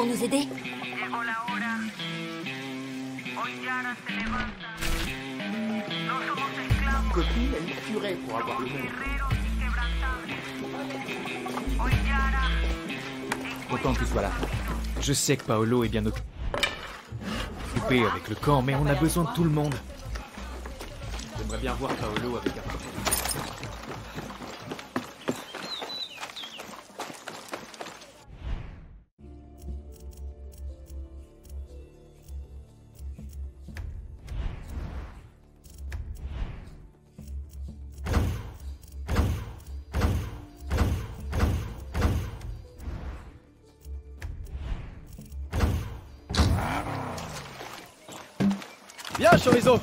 pour nous aider? Copine, elle tuerait pour avoir le monde. Content que tu sois là. Je sais que Paolo est bien occupé avec le camp, mais on a besoin de tout le monde. J'aimerais bien voir Paolo avec un... Viens, chorizo!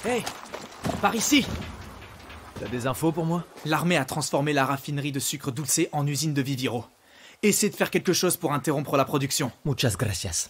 Hey! Par ici! T'as des infos pour moi? L'armée a transformé la raffinerie de sucre dulce en usine de Viviro. Essaie de faire quelque chose pour interrompre la production. Muchas gracias.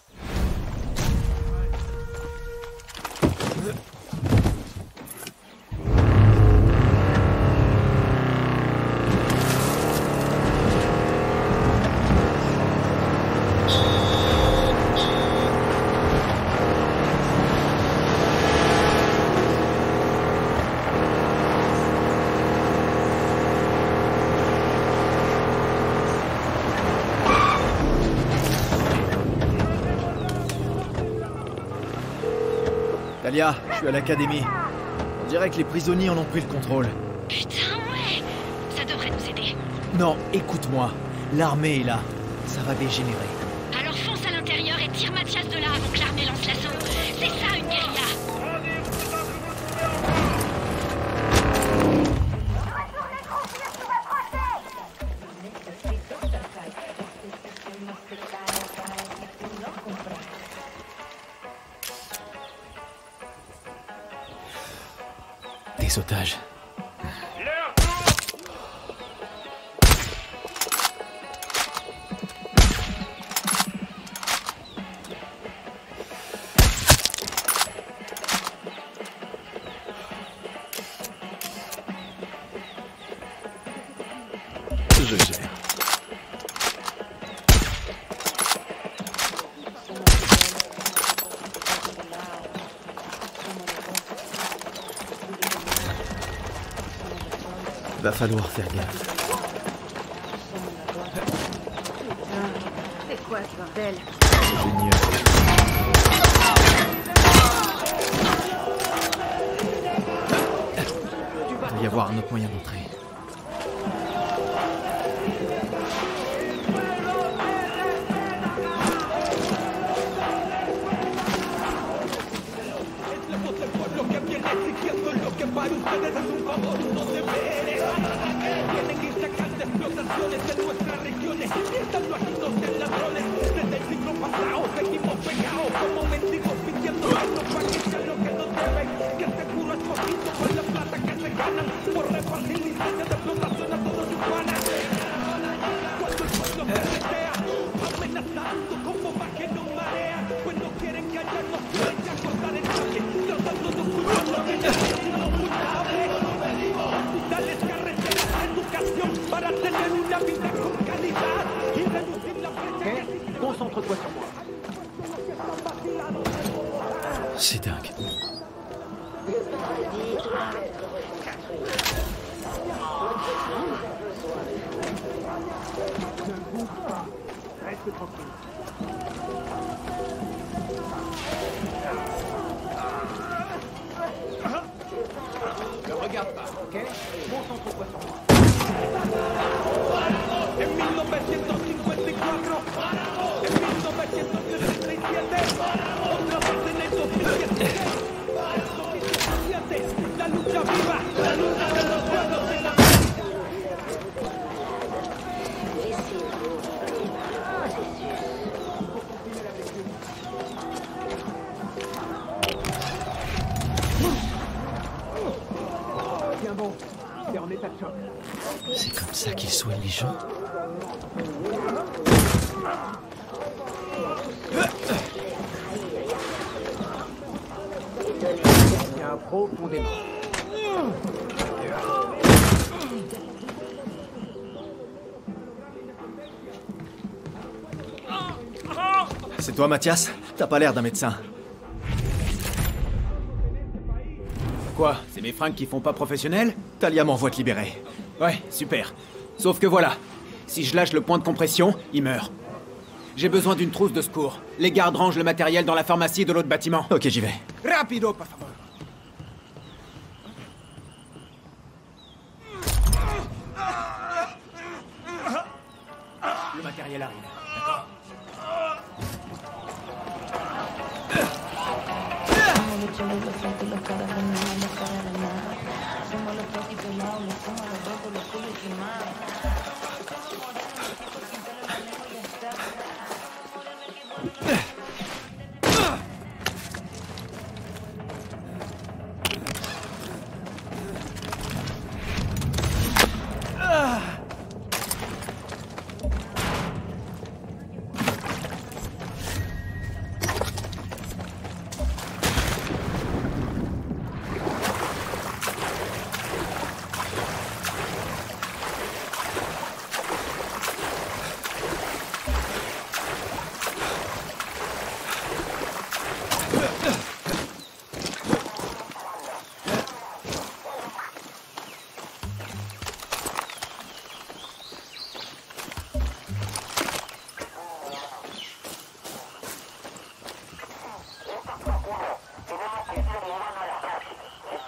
Talia, je suis à l'académie. On dirait que les prisonniers en ont pris le contrôle. Putain, ouais! Ça devrait nous aider. Non, écoute-moi. L'armée est là. Ça va dégénérer. Alors fonce à l'intérieur et tire Mathias de là avant que l'armée lance l'assaut. C'est ça, une guérilla! Des otages. je sais. Va falloir faire gaffe. C'est quoi ce bordel? Génial. Il doit y avoir un autre moyen d'entrer. Concentre-toi sur moi. C'est dingue. Reste tranquille. Ne regarde pas, ok? Concentre-toi sur moi. En 1954, en 1967, otra vez en el 2017, la lucha viva, la lucha de los pueblos en la... Tiens bon, t'es en état de choc. C'est comme ça qu'ils soignent les gens. Tiens profondément. C'est toi, Mathias? T'as pas l'air d'un médecin. Quoi? C'est mes fringues qui font pas professionnel? Talia m'envoie te libérer. Ouais, super. Sauf que voilà, si je lâche le point de compression, il meurt. J'ai besoin d'une trousse de secours. Les gardes rangent le matériel dans la pharmacie de l'autre bâtiment. Ok, j'y vais. Rapido, por favor. Le matériel arrive, d'accord?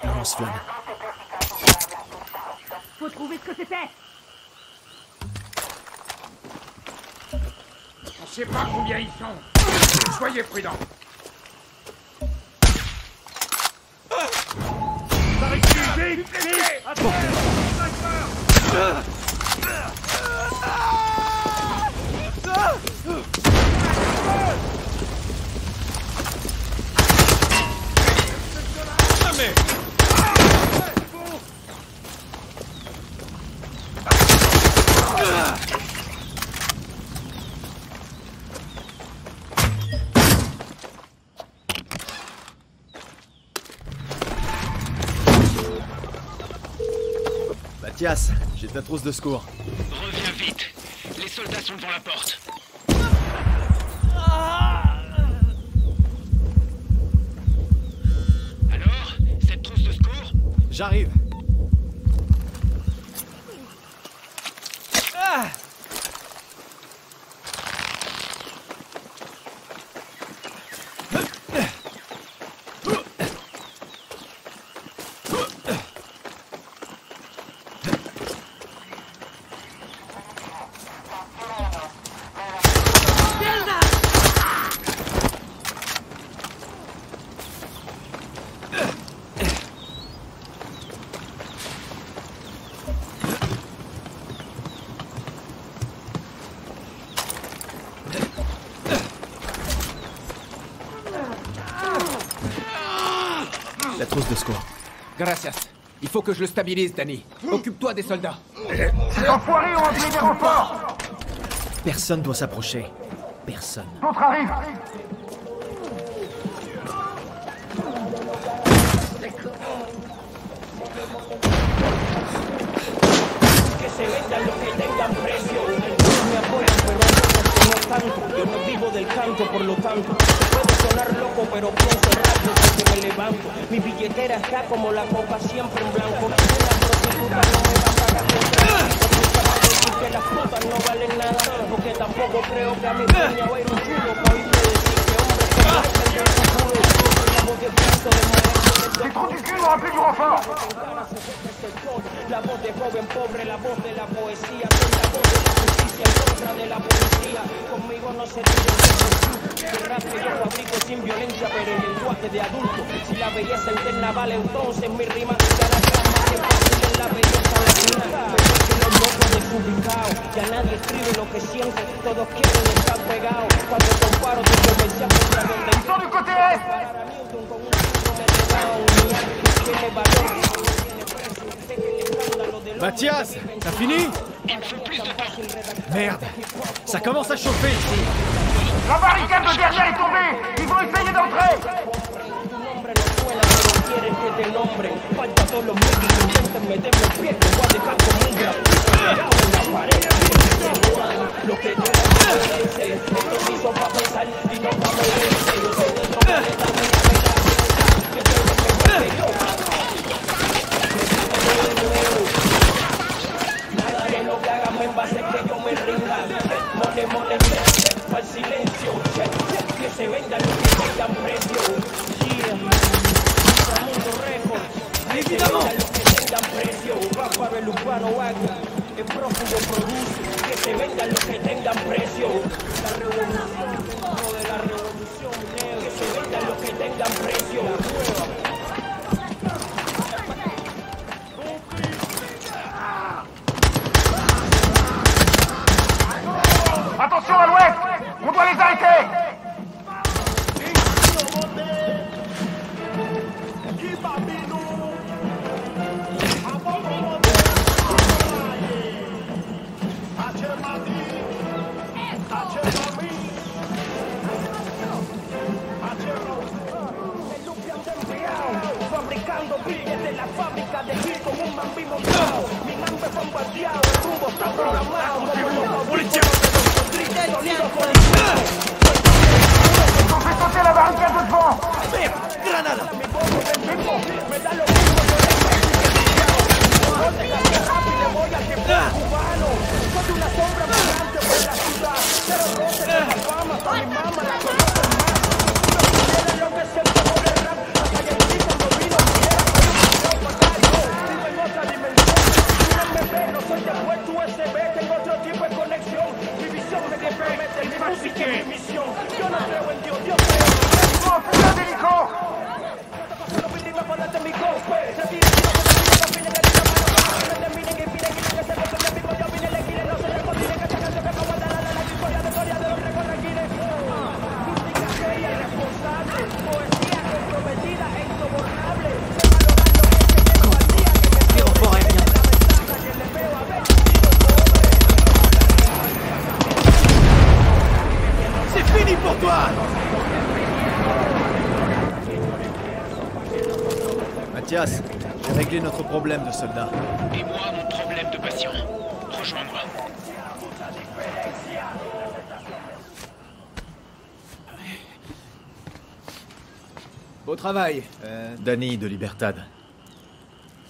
Lance-flamme. Faut trouver ce que c'était. On sait pas combien ils sont. Soyez prudents. Par ici, vite, vite. Mathias, j'ai ta trousse de secours. Reviens soldats sont devant la porte. Alors, cette trousse de secours? J'arrive. La trousse de secours. Gracias. Il faut que je le stabilise, Danny. Occupe-toi des soldats. Ces enfoirés ont appelé des renforts. Personne doit s'approcher. Personne. D'autres arrivent. Que se vendan los que tengan precio. Todos me apoyan, pero otros no tanto. Yo no vivo del canto, por lo tanto. Puedo sonar loco, pero pienso rápido porque me levanto. Mi billetera está como la copa siempre en blanco. Una prostituta no me va a pagar decir que las frutas no valen nada. Porque tampoco creo que a mi sueño va a ir un chulo para oírme decir que hombres que nacen del futuro. La voz de canto de maestro. Les trous du cul ont appelé du renfort. La voz de joven pobre, la voz de la poesía, soy la voz de la justicia en contra de la policía. Conmigo no se dice el rap que yo fabrico sin violencia, pero el lenguaje de adulto. Si la belleza interna vale, entonces mi rima será más que fácil en la belleza latina. Porque los locos desubicados, ya nadie escribe lo que siente, todos quieren estar pegados. Cuando comparo tu convención contra donde Ils sont du côté est. Mathias, t'as fini? Merde, ça commence à chauffer ici. La barricade de derrière est tombée. Ils vont essayer d'entrer. Tu nombre no suena, pero quieren que te nombren. Falta todos los mil que intenten meterme el pie, te voy a dejar como un grafito pegado en la pared. Lo que tú eres, esto se hizo pa' pensar y no pa' moverse. Yo soy de otro planeta, me pega, que tú eres mejor que yo. Nada de lo que hagan me va a hacer que yo me rinda. Mone, mone, al silencio. Que se vendan los que tengan precio. Mundo récord. Évidemment. Los que tengan precio. Ráparo el urbano vaga. El prófugo produce. Que se vendan los que tengan precio. La revolución dentro de la revolución. Que se vendan los que tengan precio. Attention à l'ouest. On doit les arrêter. Fabricando billetes de la fábrica de Gil con un bambí montado. Mi mambo es bombardeado, el rumbo está programado. Como los audífonos de los sonidos policiales. Ils ont fait sauter la barricade de devant. Granada. Mi voz del ritmo me da lo mismo que el de la rápido le voy a quemar cubano. Soy una sombra brillante por la ciudad. Pero roce de la fama, a mi mamá la conozco más. No quieren lo que se por el rap. Hasta que el tipo no vino, quiera para yo. Vivo en otra dimensión. No me ve, no soy de puerto USB. Tengo otro tipo de conexión. Mi visión me compromete, mi música y mi misión. Yo no creo en Dios, Dios creo en Dios. Oh, putain d'hélico. Solo vine a ponerte mi golpe. C'est fini pour toi! Mathias, j'ai réglé notre problème de soldats. Et moi, mon problème de patient. Rejoins-moi. Beau travail. Danny de Libertad.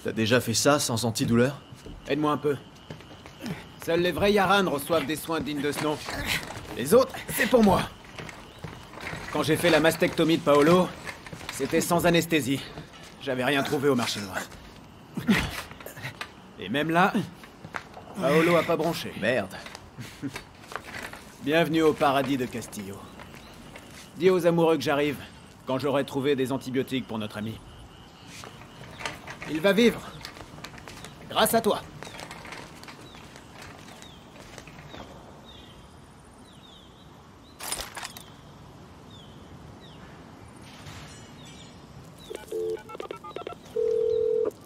T'as déjà fait ça sans antidouleur? Aide-moi un peu. Seuls les vrais Yaran reçoivent des soins dignes de ce nom. Les autres, c'est pour moi. Quand j'ai fait la mastectomie de Paolo, c'était sans anesthésie. J'avais rien trouvé au marché noir. Et même là, Paolo a pas bronché. Merde. Bienvenue au paradis de Castillo. Dis aux amoureux que j'arrive, quand j'aurai trouvé des antibiotiques pour notre ami. Il va vivre. Grâce à toi.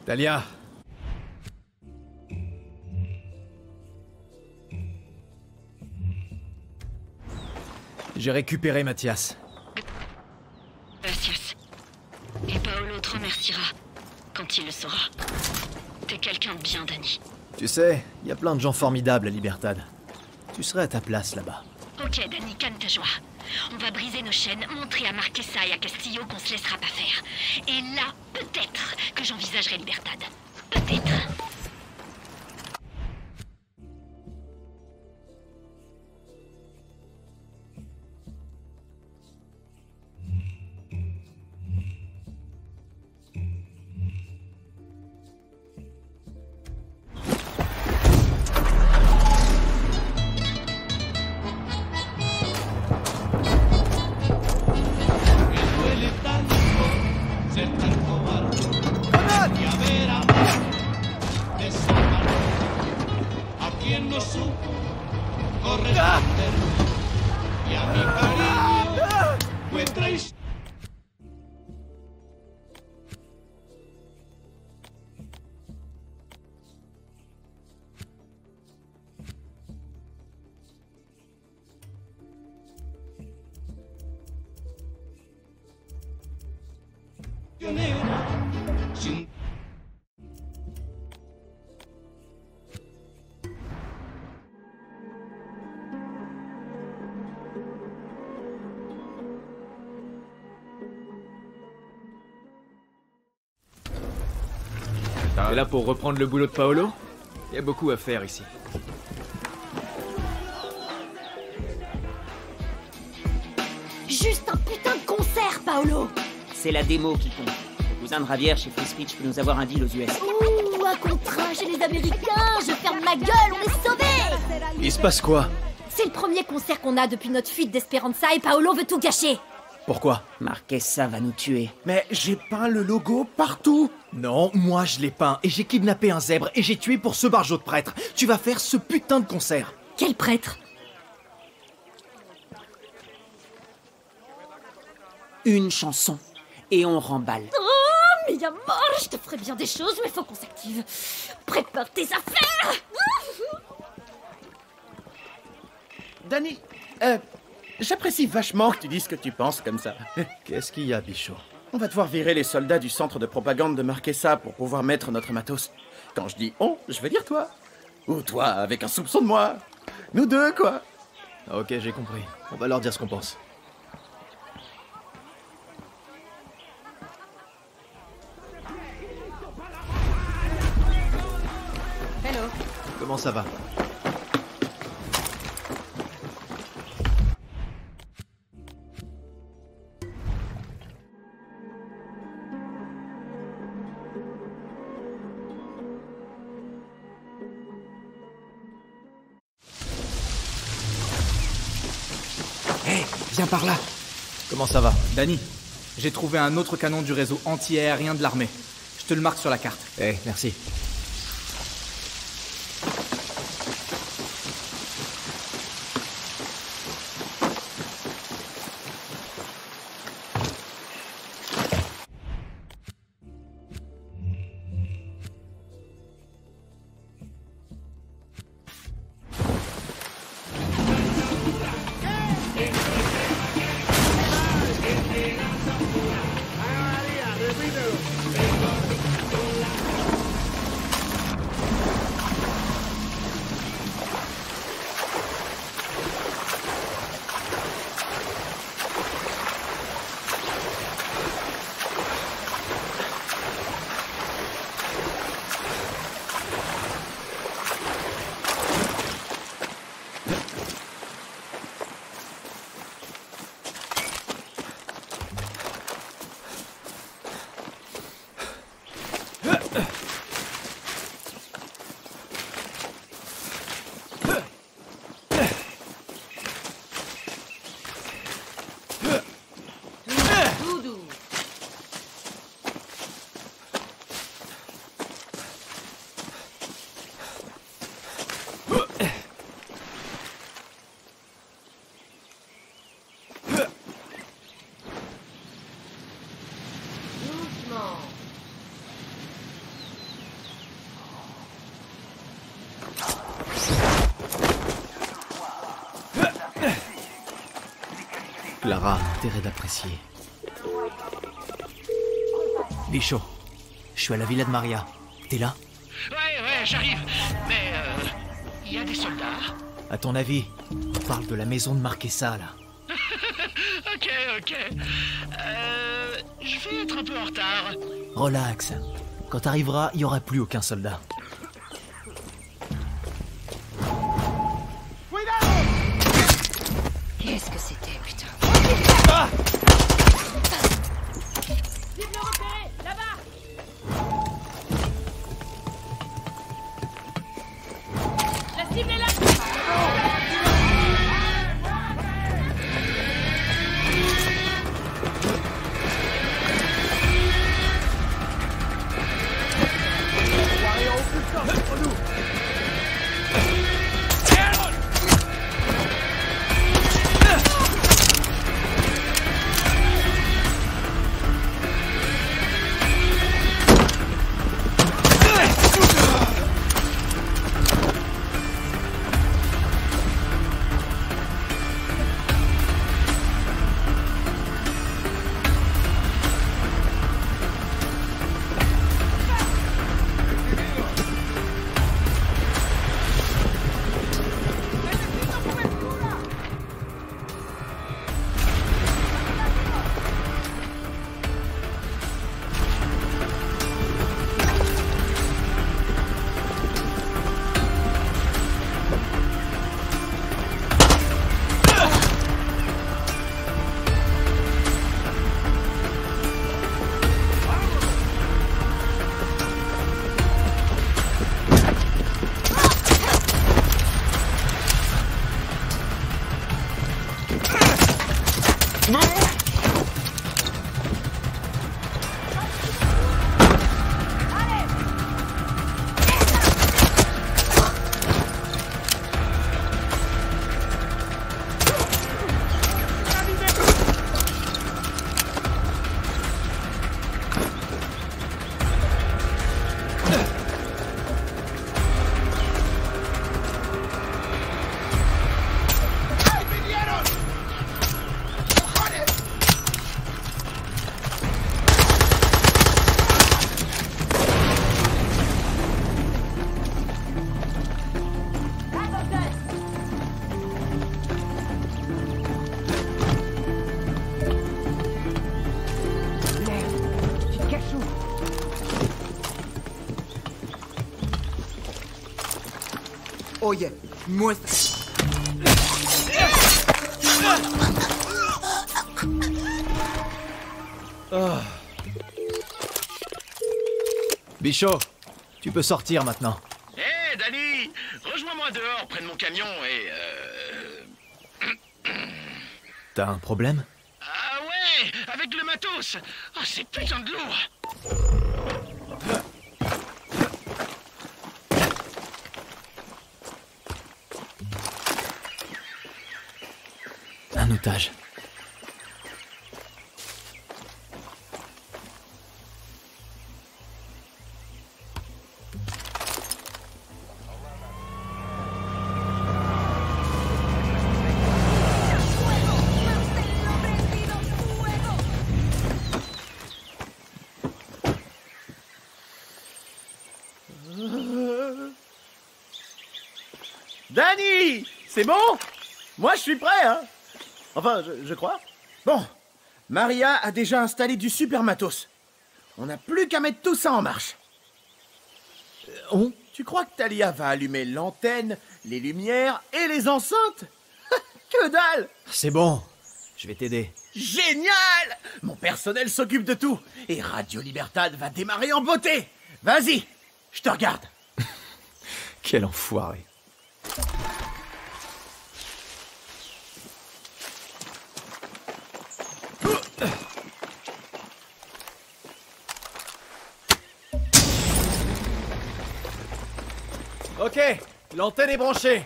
Talia. J'ai récupéré Mathias. Gracias. Et Paolo te remerciera quand il le saura. T'es quelqu'un de bien, Danny. Tu sais, il y a plein de gens formidables à Libertad. Tu serais à ta place là-bas. Ok, Danny, calme ta joie. On va briser nos chaînes, montrer à Marquesa et à Castillo qu'on se laissera pas faire. Et là, peut-être que j'envisagerai Libertad. Peut-être. T'es là pour reprendre le boulot de Paolo? Il y a beaucoup à faire ici. Juste un putain de concert, Paolo! C'est la démo qui compte. Le cousin de Javier chez Free Speech peut nous avoir un deal aux US. Ouh, un contrat chez les Américains! Je ferme ma gueule, on est sauvés! Il se passe quoi? C'est le premier concert qu'on a depuis notre fuite d'Esperanza et Paolo veut tout gâcher! Pourquoi? Marquesa va nous tuer. Mais j'ai peint le logo partout. Non, moi je l'ai peint et j'ai kidnappé un zèbre et j'ai tué pour ce barjot de prêtre. Tu vas faire ce putain de concert. Quel prêtre? Une chanson. Et on remballe. Oh, mais y'a mort! Je te ferai bien des choses, mais faut qu'on s'active. Prépare tes affaires! Danny, j'apprécie vachement que tu dises ce que tu penses comme ça. Qu'est-ce qu'il y a, Bichot? On va devoir virer les soldats du centre de propagande de Marquesa pour pouvoir mettre notre matos. Quand je dis on, je veux dire toi. Ou toi, avec un soupçon de moi. Nous deux, quoi. Ok, j'ai compris. On va leur dire ce qu'on pense. Hello. Comment ça va? Hé, viens par là. Comment ça va? Danny, j'ai trouvé un autre canon du réseau anti-aérien de l'armée. Je te le marque sur la carte. Merci. Clara a intérêt d'apprécier. Bichot, je suis à la villa de Maria. T'es là? Ouais, j'arrive. Mais, il y a des soldats. À ton avis, on parle de la maison de Marquesa, là. Ok. Je vais être un peu en retard. Relax. Quand t'arriveras, il n'y aura plus aucun soldat. Qu'est-ce que c'était, putain? Cible repérée, là-bas! La cible est là! Oye, muestra. Bichot, tu peux sortir maintenant. Hé, Danny, rejoins-moi dehors près de mon camion et T'as un problème? Ah ouais, avec le matos. Oh, c'est putain de lourd. Un otage. Danny! C'est bon? Moi, je suis prêt, hein? Enfin, je crois. Bon, Maria a déjà installé du super matos. On n'a plus qu'à mettre tout ça en marche. Tu crois que Talia va allumer l'antenne, les lumières et les enceintes? Que dalle! C'est bon, je vais t'aider. Génial! Mon personnel s'occupe de tout. Et Radio Libertad va démarrer en beauté. Vas-y, je te regarde. Quel enfoiré. Ok, l'antenne est branchée.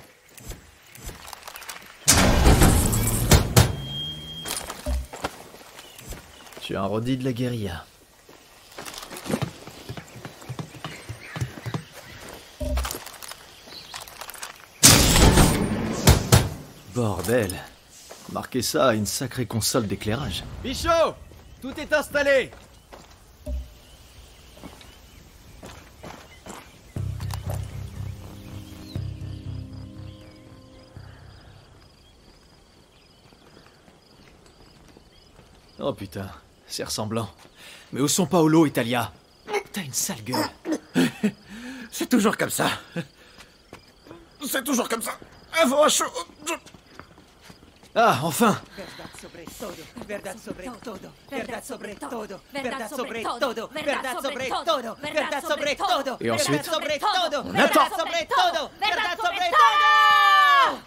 Tu es un rôdi de la guérilla. Bordel. Marquesa a une sacrée console d'éclairage. Bichot! Tout est installé! Oh putain, c'est ressemblant. Mais où sont Paolo et Talia? T'as une sale gueule. C'est toujours comme ça. C'est toujours comme ça. Avant chaud. Ah, enfin! Verdad sobre todo, verdad sobre todo, verdad sobre todo, verdad sobre todo, verdad sobre todo, Et ensuite? verdad sobre todo, On attend. verdad sobre todo, verdad sobre todo.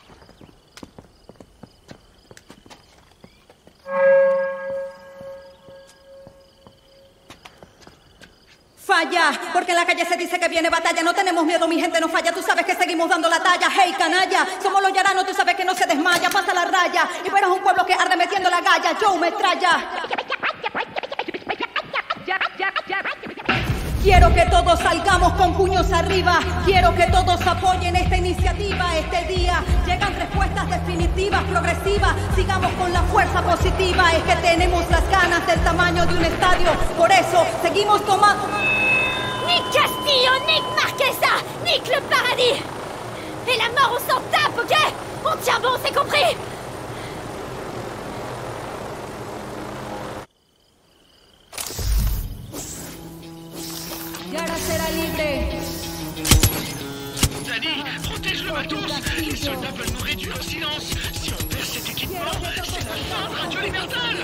Falla, porque en la calle se dice que viene batalla. No tenemos miedo, mi gente no falla. Tú sabes que seguimos dando la talla. Hey, canalla, somos los yaranos, tú sabes que no se desmaya. Pasa la raya, y verás un pueblo que arde metiendo la galla. Joe metralla. Quiero que todos salgamos con puños arriba. Quiero que todos apoyen esta iniciativa. Este día llegan respuestas definitivas, progresivas. Sigamos con la fuerza positiva. Es que tenemos las ganas del tamaño de un estadio. Por eso seguimos tomando... Nique Castillo, nique Marquesa, nique le paradis. Et la mort, on s'en tape, ok? On tient bon, c'est compris? Yara será libre. Dani, protège le matos. Les soldats veulent nous réduire au silence. Si on perd cet équipement, c'est la fin de Radio Libertad.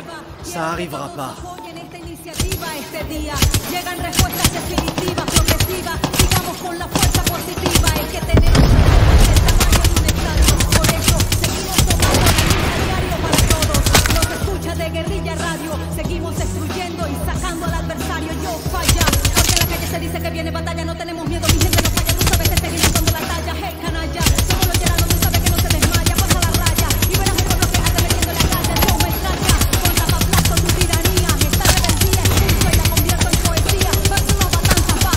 Ça arrivera pas. Apoyen esta iniciativa este día. Llegan respuestas definitivas, progresivas. Sigamos con la fuerza positiva. Es que tenemos el tamaño de un estadio. Por eso seguimos tomando el diario para todos. Nos escucha de Guerrilla Radio. Seguimos destruyendo y sacando al adversario. Yo falla. Porque en la calle se dice que viene batalla. No tenemos miedo, mi gente no falla. Tú sabes que seguimos dando la talla. Hey, canalla. Somos los yaranos, tú sabes que no se desmaya. Pasa la raya y verás un pueblo que arde metiendo la calle. Yo me extraña. Con tapaplasto tu tiranía. Esta rebeldía expulso y la convierto en poesía. Verso una matanza va.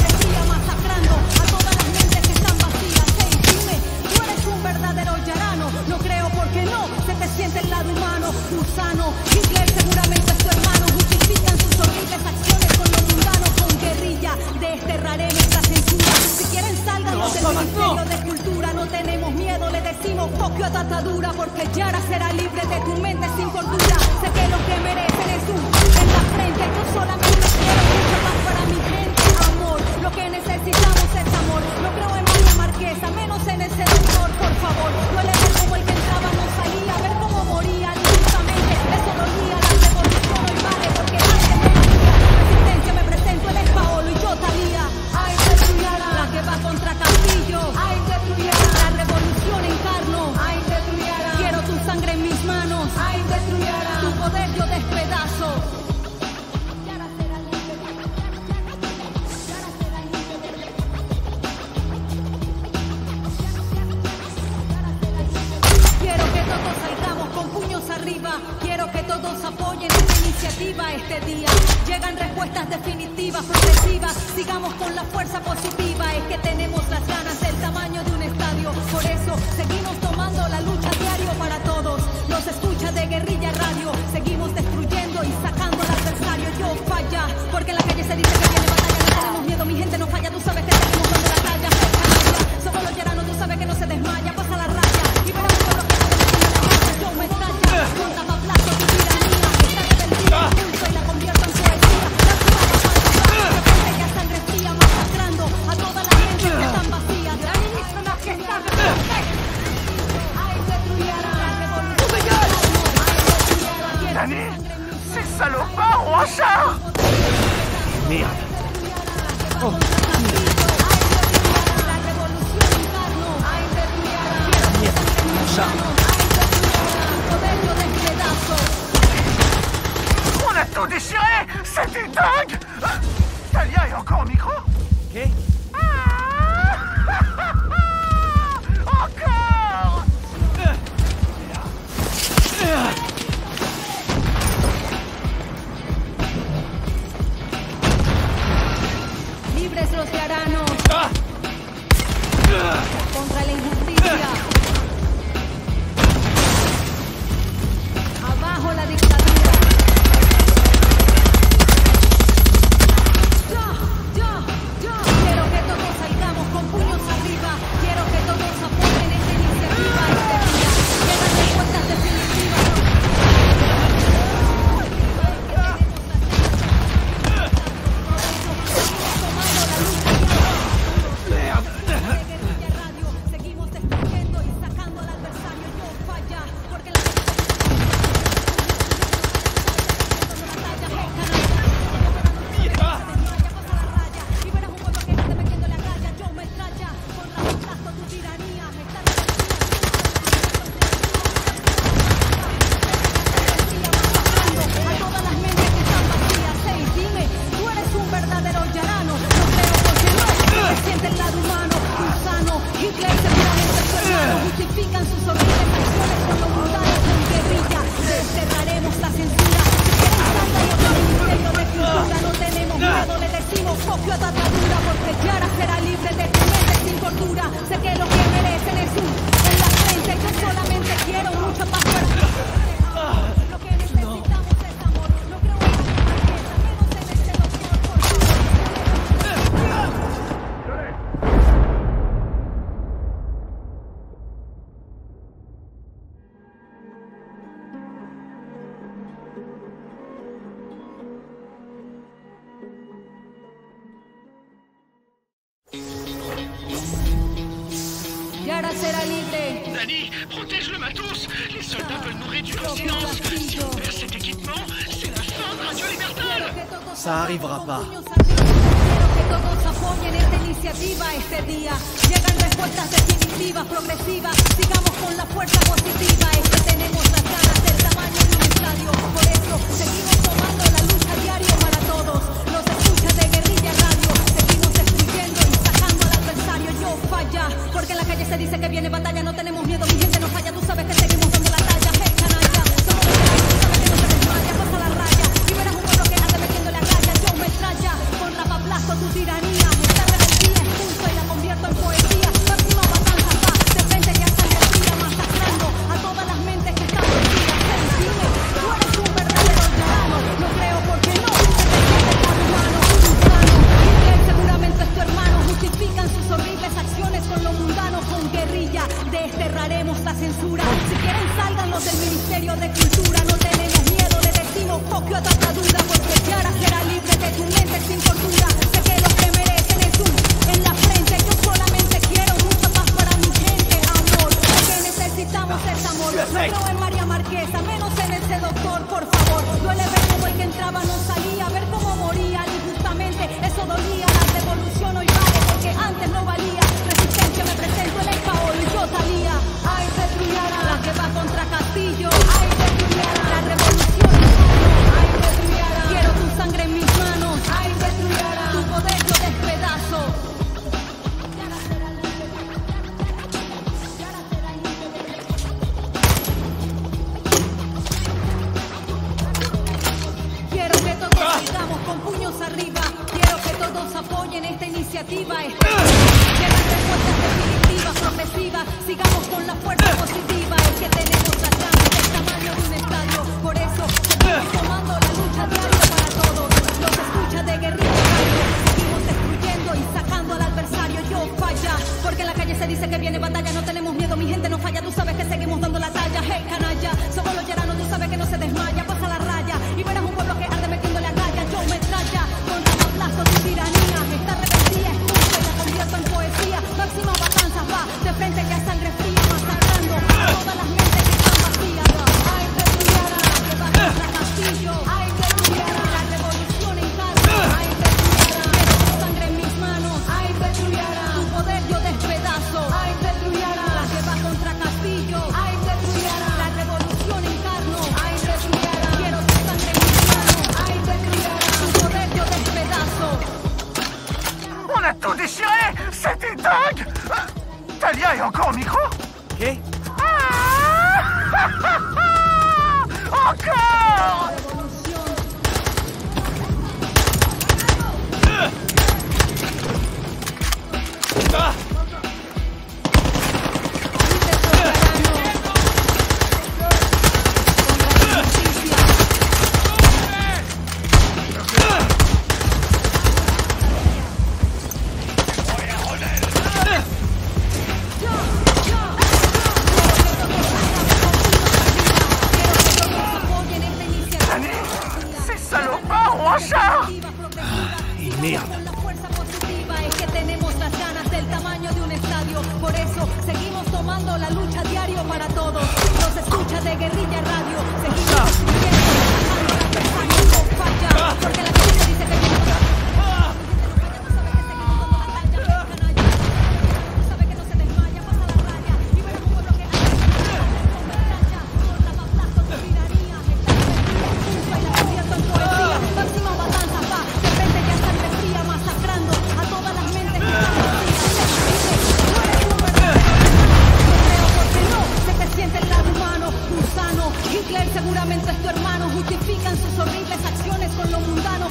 Sangre masacrando a todas las mentes que están vacías. Hey, dime, tú eres un verdadero yarano. No creo porque no. Se te siente el lado humano. Gusano. Hitler seguramente es tu hermano. Justifican sus horribles acciones con lo mundano. Con guerrilla desterraremos la censura. Si quieren salgan del Ministerio de Cultura. No tenemos miedo, le decimos fuck you a atadura. Porque Yara será libre de tu mente sin cordura. Sé que lo que merecen es un en la frente. Yo solamente quiero mucho más para mi gente. Amor, lo que necesitamos es amor. No creo en María Marquesa, menos en el seductor, por favor. Duele ver cómo el que entraba no salía. Ver cómo moría injustamente. Eso dolía, la revolución hoy vale. Porque nadie me valía. Resistencia me presento, él es Paolo y yo Talía. Ay, destruyara, la que va contra Castillo. Ay, destruyara, la revolución encarno. Ay, destruyara, quiero tu sangre en mis manos. Ay, destruyara, tu poder yo despedazo. Quiero que todos salgamos con puños arriba. Quiero que todos apoyen esta iniciativa este día. Llegan respuestas definitivas, progresivas. Sigamos con la fuerza positiva. Es que tenemos las ganas del tamaño de un estadio. Por eso seguimos tomando la lucha diario para todos. Nos escucha de Guerrilla Radio. Seguimos destruyendo y sacando al adversario. Yo falla, porque en la calle se dice que viene batalla. No tenemos miedo, mi gente no falla. Tú sabes que seguimos dando la talla. Somos los yaranos, tú sabes que no se desmaya. Pasa la raya y verás un pueblo que arde metiendo la calle. Yo me extraña, con tapaplasto tu tiranía. Esta rebeldía expulso y la convierto en poesía. La sangre fría masacrando a toda la gente que están vacías. Gran ministro Marquesa. Ay, destruyera la revolución. Dani, ces salopards ont un char. Merde. Oh. La revolución encarno. Ay, destruyera. Mon chat. Poder yo despedazo. On a tout déchiré. C'était dingue. Talia est encore au micro? Ok. Encore. Libres los yaranos. Contra la injusticia. a tu atadura, porque Yara será libre de tu mente sin cordura. Sé que lo que merecen es un en la frente. Yo solamente quiero mucha paz fuera. Lo que necesitamos es amor. No creo en la riqueza, menos en este doctor. Yara será libre. Dani, protège le matos. Les soldats veulent nous réduire au silence. Si on perd cet équipement, c'est la fin de Radio Libertad. Ça arrivera pas. Quiero que todos apoyen esta iniciativa este día. Llegan respuestas definitivas, progresivas. Sigamos con la fuerza positiva. Es que tenemos las ganas del tamaño de un estadio. Por eso seguimos tomando la lucha diario para todos. Los escuchas de Guerrilla Radio. Seguimos destruyendo y sacando al adversario. Yo falla, porque en la calle se dice que viene batalla. No tenemos miedo, mi gente no falla. Tú sabes que seguimos dando la talla. Hey, canalla, somos los que tú sabes que no se desmaya. Pasa la raya y verás un pueblo que anda metiendo la raya. Yo me estralla, con rap aplasto tu tiranía. Esta rebeldía expulso y la convierto en poesía. Máxima matanza va, de frente ya sangre fría. Masacrando a todas las mentes que están vencidas. Sencillo, tú eres un verdadero tirano. No creo porque no, se te siente tan humano. Hitler seguramente es tu hermano. Justifican sus horribles acciones con lo mundano. Con guerrilla desterraremos la censura. Si quieren salgan los del Ministerio de Cultura. No tenemos miedo, le decimos copio a tu atadura. Porque Yara será libre de tu mente sin tortura. Sé que lo que merecen es un en la frente. Yo solamente quiero mucha paz para mi gente. Amor, lo que necesitamos es amor. No creo en María Marquesa, menos en ese doctor, por favor. Duele ver cómo el que entraba no salía. Ver cómo moría injustamente, eso dolía. La revolución hoy vale porque antes no valía. Resistencia me presento, él es Paolo y yo Talía. Ay, Petruliana, la que va contra Castillo. Ay, Petruliana, la revolución. Ay, Petruliana, quiero tu sangre en mis manos. Ay, Petruliana, tu poder yo despedazo. Quiero que todos sigamos con puños arriba. Quiero que todos apoyen esta iniciativa. Llegan respuestas definitivas, progresivas. Sigamos con la fuerza positiva. Es que tenemos las ganas del tamaño de un estadio. Por eso seguimos tomando la lucha diaria para todos. Los escuchas de Guerrilla Radio. Seguimos destruyendo y sacando al adversario. Yo falla, porque en la calle se dice que viene batalla. No tenemos miedo, mi gente no falla. Tú sabes que seguimos dando la talla. Hey, canalla, somos los yaranos. Tú sabes que no se desmaya. Pasa la raya y verás un pueblo que arde metiéndole a raya. Yo me estralla con aplasto tu tiranía. Esta rebeldía expulso y la convierto en poesía. Máxima matanza va, de frente ya sangre fría. Masacrando a todas las mentes que están vacías. Ay, Petruliana, que va contra Castillo. Ay, Petruliana, la revolución en carne. Ay, Petruliana, quiero tu sangre en mis manos. Ay, Petruliana, tu poder yo despedazo. Ay, Petruliana, la que va contra Castillo. Ay, Petruliana, la revolución en carne. Ay, Petruliana, quiero tu sangre en mis manos. Ay, Petruliana, tu poder yo despedazo. On a tout déchiré. C'était dingue. Talia est encore au micro? ¿Qué? Encore. Y mierda. La fuerza positiva es que tenemos las ganas del tamaño de un estadio. Por eso seguimos tomando la lucha diario para todos. Los escuchas de Guerrilla Radio. Seguimos destruyendo, no falla, porque la gente dice que viene tú sabes que no se desmaya, pasa la raya y verás un pueblo que aplasto tu tiranía. Esta y la convierto en poesía. Máxima matanza va, de frente ya sangre fría. Masacrando a todas las mentes que están vacías. No eres un verdadero. No creo porque no, se te siente el lado humano, gusano. Hitler seguramente es tu hermano. Justifican sus horribles acciones con lo mundano.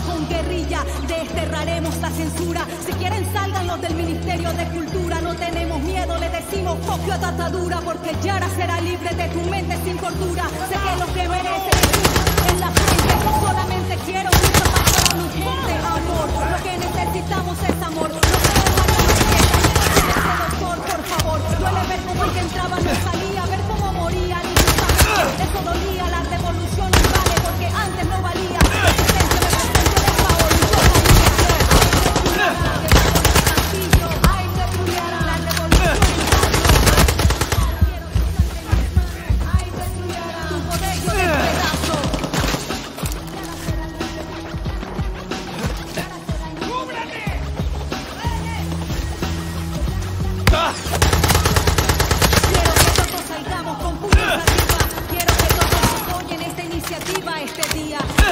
brilla. Desterraremos la censura. Si quieren salgan los del Ministerio de Cultura. No tenemos miedo, le decimos copio a atadura, porque Yara será libre de tu mente sin cordura. Sé que lo que mereces en la frente. Solamente quiero mucho más para mi gente, amor. Lo que necesitamos es amor. No doctor, por favor. Duele ver cómo el que entraba no salía, ver cómo moría. Eso dolía, la revolución no vale porque antes no valía.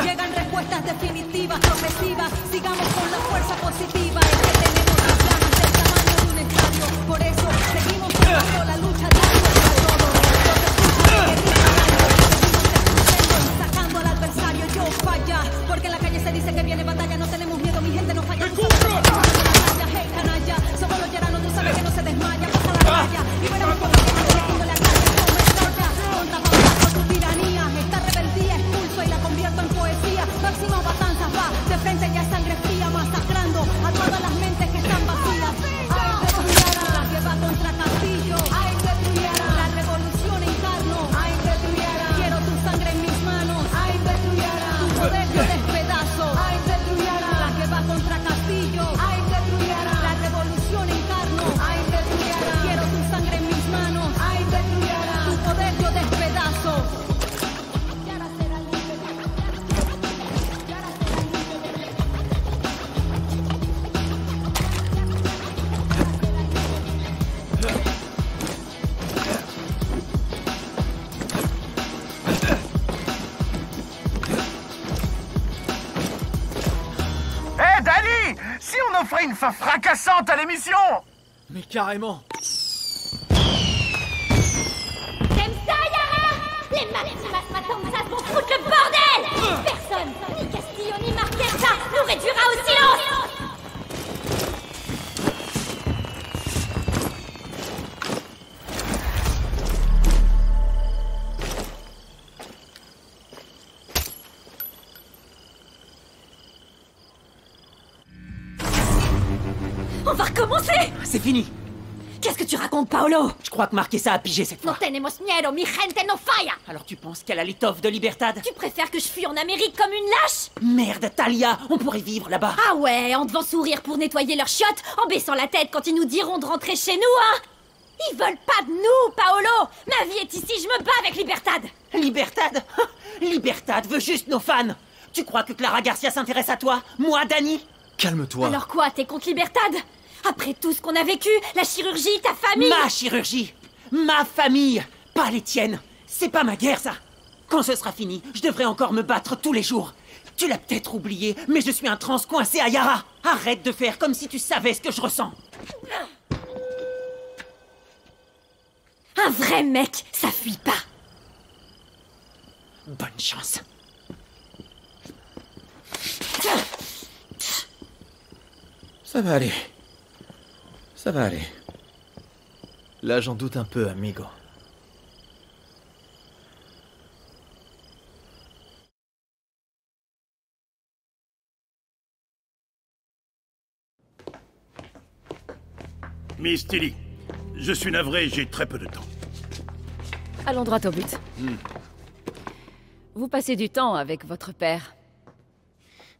Llegan respuestas definitivas, progresivas. Sigamos con la fuerza positiva. Es que tenemos las ganas del tamaño de un estadio. Por eso seguimos llevando la lucha dando todo. Sacando al adversario, yo falla. Porque en la calle se dice que viene batalla. No tenemos miedo, mi gente no falla. Hey, canalla, somos los yaranos, tú sabes que no se desmaya. Pasa la raya y veremos cómo se la calle. Contra Paula, tu tiranía. Esta rebeldía expulso y la convierto en poesía. Máxima matanzas va, de frente ya sangre fría, masacrando a todas las mentes que están vacías. Ay, Petruyara, que va contra Castillo. Ay, Petruyara, la revolución encarno. Ay, Petruyara, quiero tu sangre en mis manos. Ay, Petruyara, tu poder yo despedazo. Ay, Petruyara, la que va contra Castillo. Ay, Petruyara, la revolución encarno. Ay, Petruyara, quiero tu sangre en mis manos. Ay, Petruyara, tu poder yo despedazo. Hé, Danny! Si on offrait une fin fracassante à l'émission! Mais carrément. T'aimes ça, Yara? Les Maximas Matanzas vont foutre le bordel! Personne, ni Castillo ni Marquesa, nous réduira au silence! On va recommencer! C'est fini. Qu'est-ce que tu racontes, Paolo? Je crois que Marquesa a pigé cette No fois. tenemos miedo, mi gente no falla! Alors tu penses qu'elle a l'étoffe de Libertad? Tu préfères que je fuis en Amérique comme une lâche? Merde, Talia, on pourrait vivre là-bas. Ah ouais, en devant sourire pour nettoyer leurs chiottes, en baissant la tête quand ils nous diront de rentrer chez nous, hein? Ils veulent pas de nous, Paolo! Ma vie est ici, je me bats avec Libertad! Libertad? Libertad veut juste nos fans. Tu crois que Clara Garcia s'intéresse à toi? Moi, Danny? Calme-toi. Alors quoi, t'es contre Libertad? Après tout ce qu'on a vécu, la chirurgie, ta famille... Ma chirurgie! Ma famille! Pas les tiennes! C'est pas ma guerre, ça! Quand ce sera fini, je devrais encore me battre tous les jours. Tu l'as peut-être oublié, mais je suis un trans coincé à Yara. Arrête de faire comme si tu savais ce que je ressens. Un vrai mec, ça fuit pas. Bonne chance. Ça va aller. Ça va aller. Là, j'en doute un peu, amigo. Miss Tilly, je suis navré, j'ai très peu de temps. Allons droit au but. Vous passez du temps avec votre père.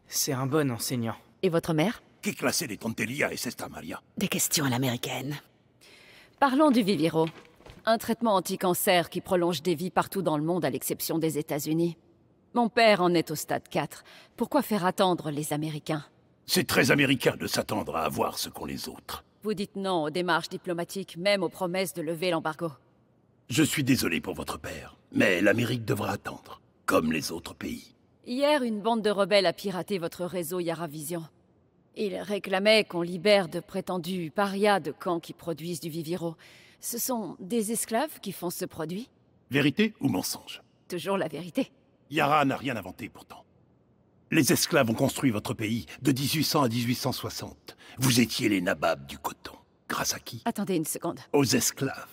C'est un bon enseignant. Et votre mère? ¿Qué clase de tontería es esta, Maria? Des questions à l'américaine. Parlons du Viviro. Un traitement anti-cancer qui prolonge des vies partout dans le monde à l'exception des États-Unis. Mon père en est au stade 4. Pourquoi faire attendre les Américains? C'est très américain de s'attendre à avoir ce qu'ont les autres. Vous dites non aux démarches diplomatiques, même aux promesses de lever l'embargo. Je suis désolé pour votre père, mais l'Amérique devra attendre, comme les autres pays. Hier, une bande de rebelles a piraté votre réseau Yaravision. Ils réclamaient qu'on libère de prétendus parias de camps qui produisent du Viviro. Ce sont des esclaves qui font ce produit? Vérité ou mensonge? Toujours la vérité. Yara n'a rien inventé pourtant. Les esclaves ont construit votre pays de 1800 à 1860. Vous étiez les nababs du coton. Grâce à qui? Attendez une seconde. Aux esclaves.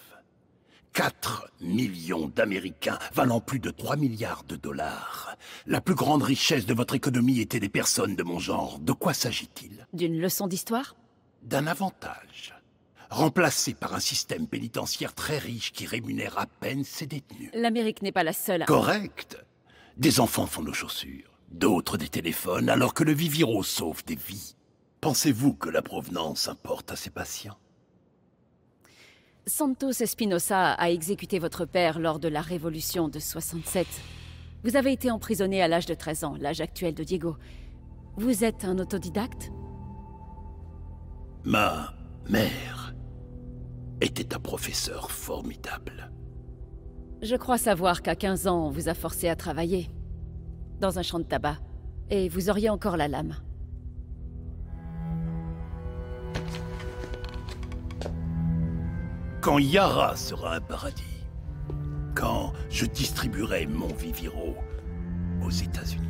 4 millions d'Américains, valant plus de 3 milliards de dollars. La plus grande richesse de votre économie était des personnes de mon genre. De quoi s'agit-il? D'une leçon d'histoire? D'un avantage. Remplacé par un système pénitentiaire très riche qui rémunère à peine ses détenus. L'Amérique n'est pas la seule. Correct. Des enfants font nos chaussures, d'autres des téléphones, alors que le Viviro sauve des vies. Pensez-vous que la provenance importe à ses patients? Santos Espinosa a exécuté votre père lors de la Révolution de 67. Vous avez été emprisonné à l'âge de 13 ans, l'âge actuel de Diego. Vous êtes un autodidacte? Ma mère était un professeur formidable. Je crois savoir qu'à 15 ans, on vous a forcé à travailler. Dans un champ de tabac. Et vous auriez encore la lame. Quand Yara sera un paradis, quand je distribuerai mon Viviro aux États-Unis,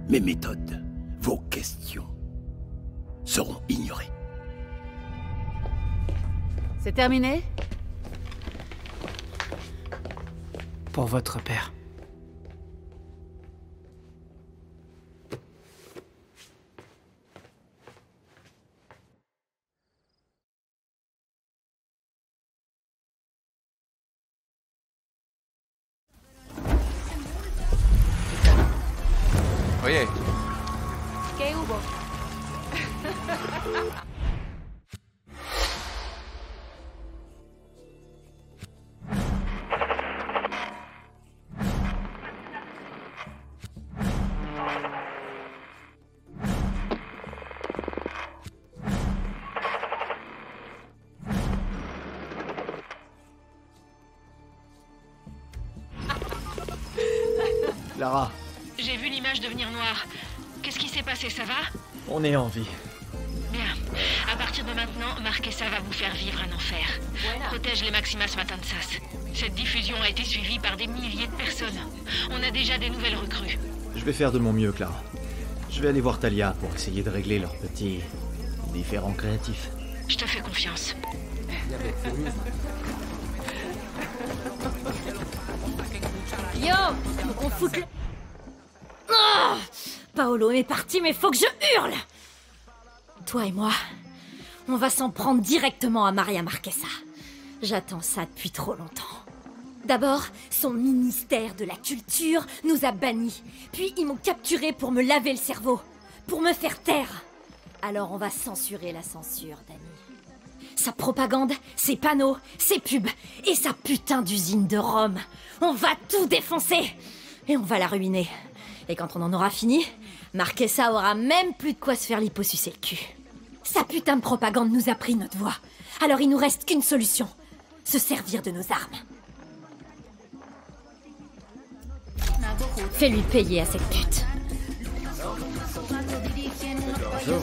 mes méthodes, vos questions seront ignorées. C'est terminé? Pour votre père. Oye. ¿Qué hubo? Lara, J'ai vu l'image devenir noire. Qu'est-ce qui s'est passé, ça va? on est en vie. Bien. À partir de maintenant, Marquesa va vous faire vivre un enfer. Protège les Maximas Matanzas. Cette diffusion a été suivie par des milliers de personnes. On a déjà des nouvelles recrues. Je vais faire de mon mieux, Clara. Je vais aller voir Talia pour essayer de régler leurs petits différends créatifs. Je te fais confiance. Yo, on fout le... Oh, Paolo est parti, mais faut que je hurle. Toi et moi, on va s'en prendre directement à Maria Marquesa. J'attends ça depuis trop longtemps. D'abord, son ministère de la culture nous a bannis. Puis ils m'ont capturé pour me laver le cerveau, pour me faire taire. Alors on va censurer la censure, Dani. Sa propagande, ses panneaux, ses pubs et sa putain d'usine de Rome. On va tout défoncer et on va la ruiner. Et quand on en aura fini, Marquesa aura même plus de quoi se faire liposucer le cul. Sa putain de propagande nous a pris notre voix. Alors il nous reste qu'une solution. Se servir de nos armes. Fais-lui payer à cette pute. Bonjour.